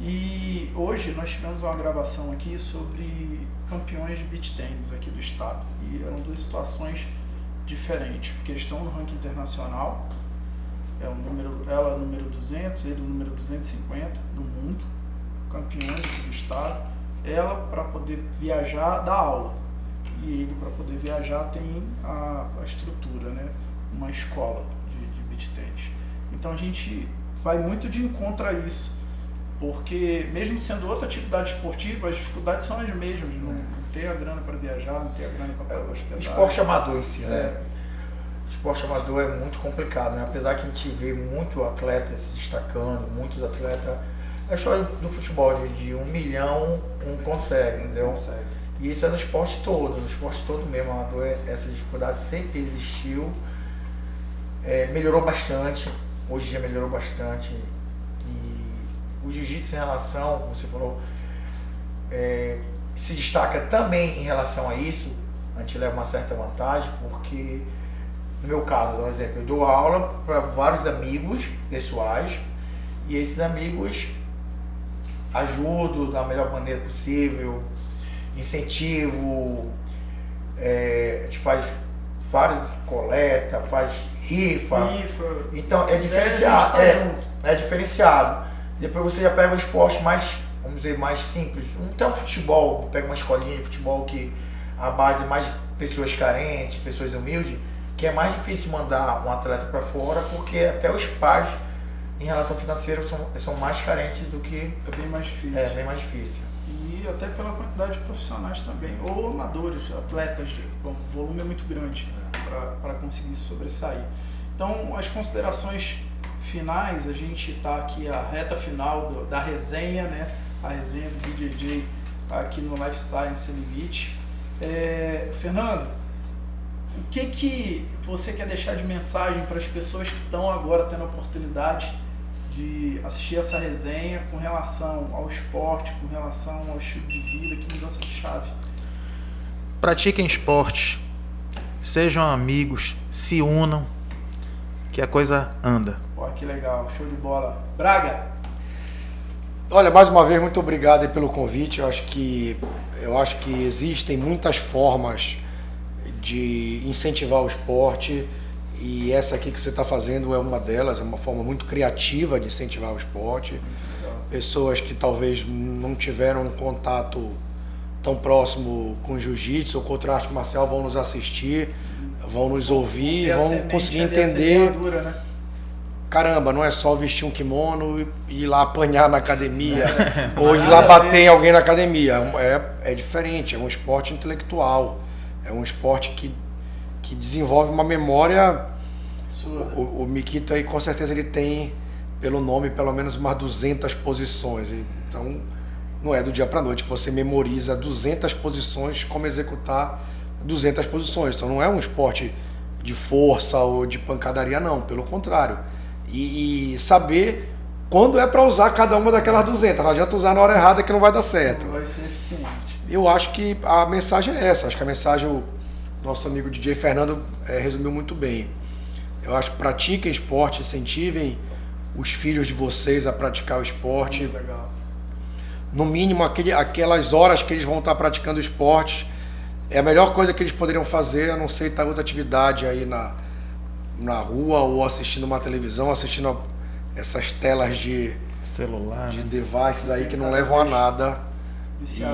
E hoje nós tivemos uma gravação aqui sobre campeões de beach tennis aqui do estado, e eram duas situações diferentes, porque eles estão no ranking internacional. Ela é o número 200, ele é o número 250 do mundo, campeões aqui do estado. Ela, para poder viajar, dá aula, e ele, para poder viajar, tem a estrutura, né? Uma escola de beach tennis. Então a gente vai muito de encontro a isso, porque mesmo sendo outra atividade esportiva, as dificuldades são as mesmas, não ter a grana para viajar, não ter a grana para pagar hospedagem. O esporte amador em si, né? O esporte amador é muito complicado, né? Apesar que a gente vê muito atleta se destacando, muitos atletas. A história do futebol de 1 milhão, consegue, entendeu? Consegue. E isso é no esporte todo mesmo. Amador, essa dificuldade sempre existiu. Melhorou bastante, hoje já melhorou bastante. E o jiu-jitsu, em relação, como você falou, se destaca também em relação a isso. A gente leva uma certa vantagem, porque no meu caso, por exemplo, eu dou aula para vários amigos pessoais, e esses amigos ajudo da melhor maneira possível, incentivo, a gente faz várias coletas, faz rifa. Então é diferenciado, é diferenciado. Depois você já pega um esporte mais, vamos dizer, mais simples. Não tem um futebol, pega uma escolinha de futebol que a base é mais de pessoas carentes, pessoas humildes, que é mais difícil mandar um atleta para fora, porque até os pais, em relação financeira, são mais carentes do que... É bem mais difícil. É, bem mais difícil. E até pela quantidade de profissionais também, ou amadores, atletas, bom, o volume é muito grande para conseguir sobressair. Então, as considerações finais, a gente está aqui a reta final da resenha, né? A resenha do BJJ aqui no Lifestyle Sem Limite. Fernando, o que você quer deixar de mensagem para as pessoas que estão agora tendo a oportunidade de assistir essa resenha com relação ao esporte, com relação ao estilo de vida, que mudança de chave? Pratiquem esporte, sejam amigos, se unam, que a coisa anda. Pô, que legal, show de bola. Braga! Olha, mais uma vez, muito obrigado aí pelo convite. Eu acho que existem muitas formas de incentivar o esporte, e essa aqui que você está fazendo é uma delas, é uma forma muito criativa de incentivar o esporte. Pessoas que talvez não tiveram um contato tão próximo com jiu-jitsu ou com outra arte marcial vão nos assistir, vão nos ouvir, vão conseguir entender. Né? Caramba, não é só vestir um kimono e ir lá apanhar na academia ou ir lá bater em alguém na academia. É diferente, é um esporte intelectual, é um esporte que desenvolve uma memória. O Mikito aí, com certeza, ele tem, pelo nome, pelo menos umas 200 posições. Então, não é do dia para noite que você memoriza 200 posições, como executar 200 posições. Então, não é um esporte de força ou de pancadaria, não. Pelo contrário. E saber quando é para usar cada uma daquelas 200. Não adianta usar na hora errada que não vai dar certo. Não vai ser eficiente. Eu acho que a mensagem é essa. Acho que a mensagem, o nosso amigo DJ Fernando resumiu muito bem. Eu acho que pratiquem esporte, incentivem os filhos de vocês a praticar o esporte. Muito legal. No mínimo, aquelas horas que eles vão estar praticando esporte, é a melhor coisa que eles poderiam fazer, a não ser estar outra atividade aí na rua ou assistindo uma televisão, assistindo essas telas de celular, de devices aí que não levam a nada.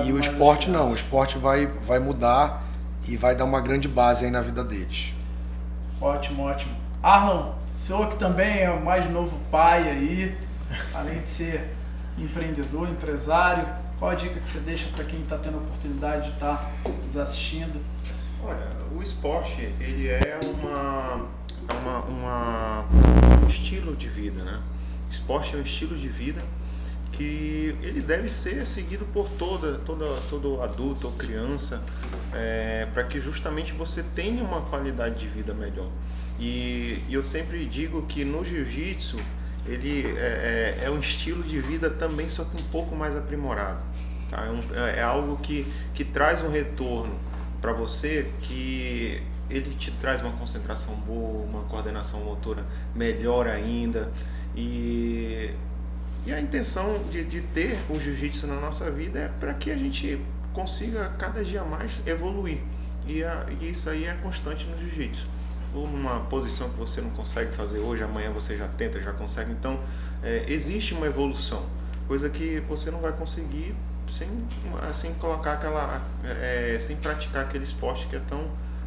E o esporte não, o esporte vai mudar e vai dar uma grande base aí na vida deles. Ótimo, ótimo. Arlon, senhor que também é o mais novo pai aí, além de ser empreendedor, empresário, qual a dica que você deixa para quem está tendo a oportunidade de estar nos assistindo? Olha, o esporte, ele é um estilo de vida, né? O esporte é um estilo de vida que ele deve ser seguido por todo adulto ou criança, para que justamente você tenha uma qualidade de vida melhor. E eu sempre digo que no jiu-jitsu ele é um estilo de vida também, só que um pouco mais aprimorado. Tá? É algo que traz um retorno para você, que ele te traz uma concentração boa, uma coordenação motora melhor ainda. E a intenção de ter o jiu-jitsu na nossa vida é para que a gente consiga cada dia mais evoluir. E isso aí é constante no jiu-jitsu. Ou numa posição que você não consegue fazer hoje, amanhã você já tenta, já consegue. Então, existe uma evolução, coisa que você não vai conseguir sem colocar sem praticar aquele esporte que é tão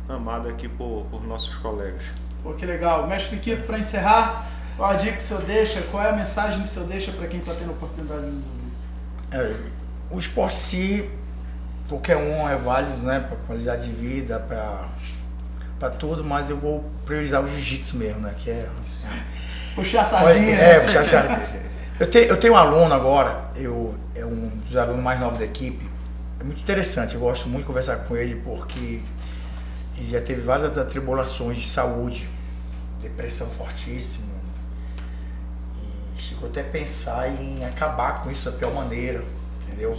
amado aqui por nossos colegas. Pô, que legal. Mestre Mikito, para encerrar, qual a dica que o senhor deixa, qual é a mensagem que o senhor deixa para quem está tendo a oportunidade de nos ouvir? O esporte em si, qualquer um é válido, né, para qualidade de vida, para tudo, mas eu vou priorizar o jiu-jitsu mesmo, né, que é... Puxar a sardinha. Puxar a sardinha. Eu tenho um aluno agora, é um dos alunos mais novos da equipe, é muito interessante, eu gosto muito de conversar com ele, porque ele já teve várias atribulações de saúde, depressão fortíssima, e chegou até a pensar em acabar com isso da pior maneira, entendeu?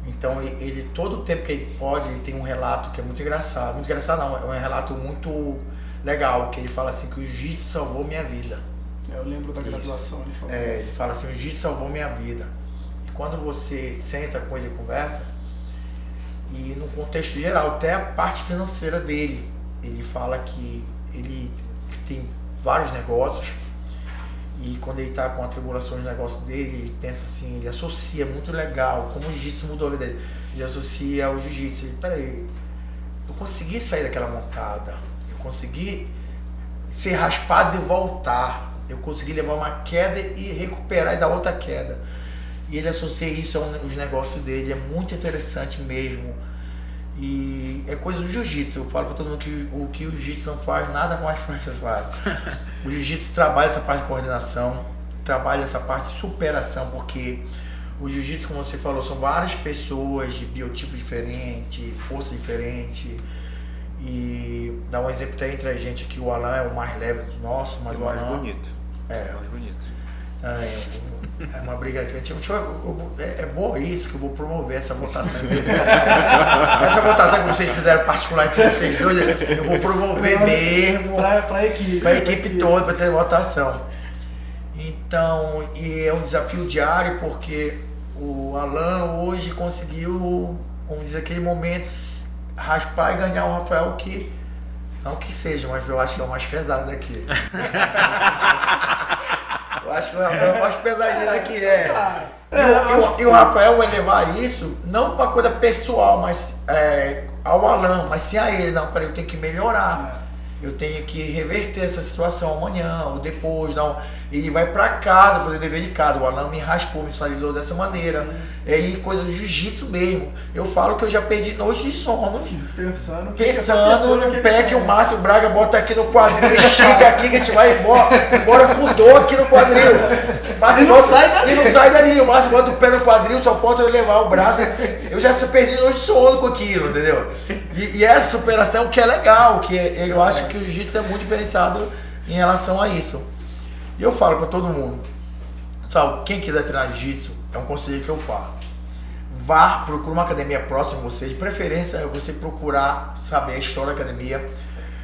Então ele todo o tempo que ele pode, ele tem um relato que é muito engraçado não, é um relato muito legal, que ele fala assim que o jiu-jitsu salvou minha vida. Eu lembro da graduação, ele falou. Ele fala assim, o jiu-jitsu salvou minha vida. E quando você senta com ele e conversa, e no contexto geral, até a parte financeira dele, ele fala que ele tem vários negócios, e quando ele está com a tribulação de negócio dele, ele pensa assim, ele associa muito legal, como o jiu-jitsu mudou a vida dele. Ele associa ao jiu-jitsu, peraí, eu consegui sair daquela montada, eu consegui ser raspado e voltar. Eu consegui levar uma queda e recuperar e dar outra queda. E ele associa isso aos negócios dele, é muito interessante mesmo. E é coisa do jiu-jitsu. Eu falo para todo mundo que o que o jiu-jitsu não faz, nada mais faz. O jiu-jitsu trabalha essa parte de coordenação, trabalha essa parte de superação, porque o jiu-jitsu, como você falou, são várias pessoas de biotipo diferente, força diferente. E dá um exemplo até entre a gente aqui, o Alan é o mais leve do nosso, mas o Alan... bonito. É, mais bonito. É uma briga. É bom isso que eu vou promover essa votação. Essa votação que vocês fizeram particular entre vocês dois, eu vou promover mesmo pra equipe toda, para ter votação. Então, e é um desafio diário, porque o Alan hoje conseguiu, vamos dizer, aquele momento, raspar e ganhar o Rafael, que não que seja, mas eu acho que é o mais pesado daqui. Eu acho que o Rafael é o mais pesadinho daqui, E o Rafael vai levar isso, não para coisa pessoal, mas ao Alan, mas sim a ele. Não, peraí, eu tenho que melhorar. Eu tenho que reverter essa situação amanhã ou depois. Não. Ele vai para casa fazer o dever de casa. O Alan me raspou, me sinalizou dessa maneira. É aí coisa do jiu-jitsu mesmo. Eu falo que eu já perdi noites de sono. Pensando no pé que o Márcio Braga bota aqui no quadril, estica aqui que a gente vai embora com dor aqui no quadril. E não sai dali. O Márcio bota o pé no quadril, só falta eu levar o braço. Eu já perdi noite de sono com aquilo, entendeu? E essa superação que é legal, que eu acho que o jiu-jitsu é muito diferenciado em relação a isso. E eu falo pra todo mundo, sabe, quem quiser treinar jiu-jitsu, é um conselho que eu falo. Procura uma academia próxima de você, de preferência é você procurar saber a história da academia.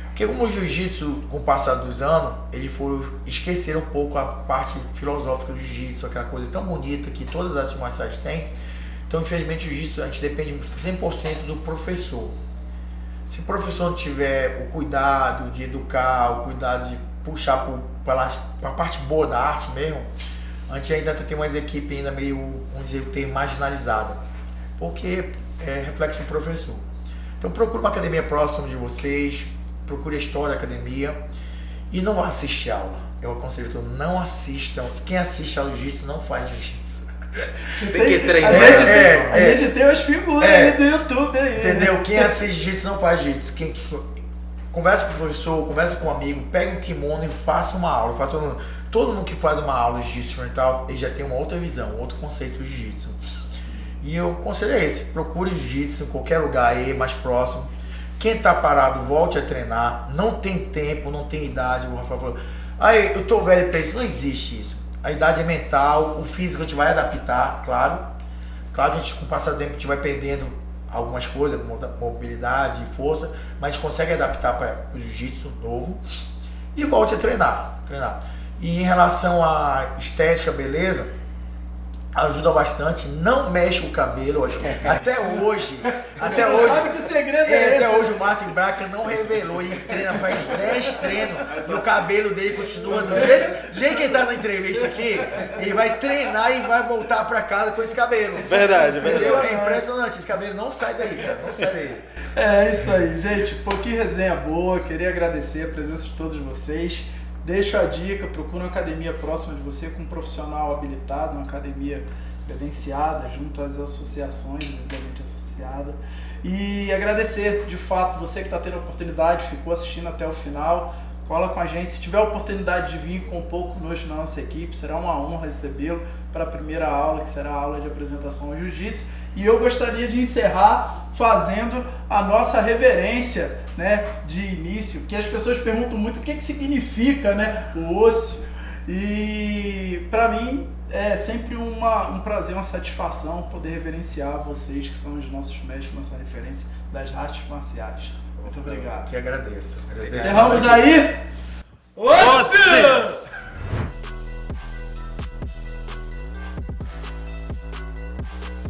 Porque como o jiu-jitsu, com o passar dos anos, ele foi esquecer um pouco a parte filosófica do jiu-jitsu, aquela coisa tão bonita que todas as artes marciais têm. Então, infelizmente, o jiu-jitsu, a gente depende 100% do professor. Se o professor não tiver o cuidado de educar, o cuidado de puxar para a parte boa da arte mesmo, a gente ainda tem uma equipe ainda meio, vamos dizer, termo marginalizada, porque é reflexo do professor. Então procure uma academia próxima de vocês, procure a história da academia e não assiste aula. Eu aconselho todo mundo, não assistam. Quem assiste ao jiu-jitsu não faz jiu-jitsu. Tem que treinar. A gente tem umas figuras aí do YouTube aí. Entendeu? Quem assiste jiu-jitsu não faz jiu-jitsu. Conversa com o professor, conversa com um amigo, pega um kimono e faça uma aula. Todo mundo que faz uma aula de jiu-jitsu oriental, ele já tem uma outra visão, outro conceito de jiu-jitsu. E o conselho é esse, procure jiu-jitsu em qualquer lugar aí, mais próximo. Quem tá parado, volte a treinar. Não tem tempo, não tem idade. O Rafael falou, eu tô velho pra isso. Não existe isso. A idade é mental, o físico a gente vai adaptar, claro. Claro que a gente, com o passar do tempo, a gente vai perdendo algumas coisas, mobilidade, força, mas a gente consegue adaptar para o jiu-jitsu novo e volte a treinar. E em relação à estética, beleza, ajuda bastante, não mexe o cabelo, até hoje. Sabe que o segredo é esse. Até hoje o Márcio Braca não revelou, ele treina, faz 10 treinos e o cabelo dele continua do jeito que ele tá na entrevista aqui, ele vai treinar e vai voltar pra casa com esse cabelo. Verdade. Entendeu? É impressionante, esse cabelo não sai daí, cara, não sai daí. É isso aí, gente, pô, que resenha boa, queria agradecer a presença de todos vocês. Deixo a dica, procura uma academia próxima de você com um profissional habilitado, uma academia credenciada, junto às associações devidamente associada. E agradecer, de fato, você que está tendo a oportunidade, ficou assistindo até o final, cola com a gente. Se tiver a oportunidade de vir compor conosco na nossa equipe, será uma honra recebê-lo para a primeira aula, que será a aula de apresentação ao jiu-jitsu. E eu gostaria de encerrar fazendo a nossa reverência, né, de início, que as pessoas perguntam muito o que significa, né, o osso. E para mim é sempre um prazer, uma satisfação poder reverenciar vocês que são os nossos mestres, nossa referência das artes marciais. Muito obrigado. Que agradeço. Encerramos aí. Osso!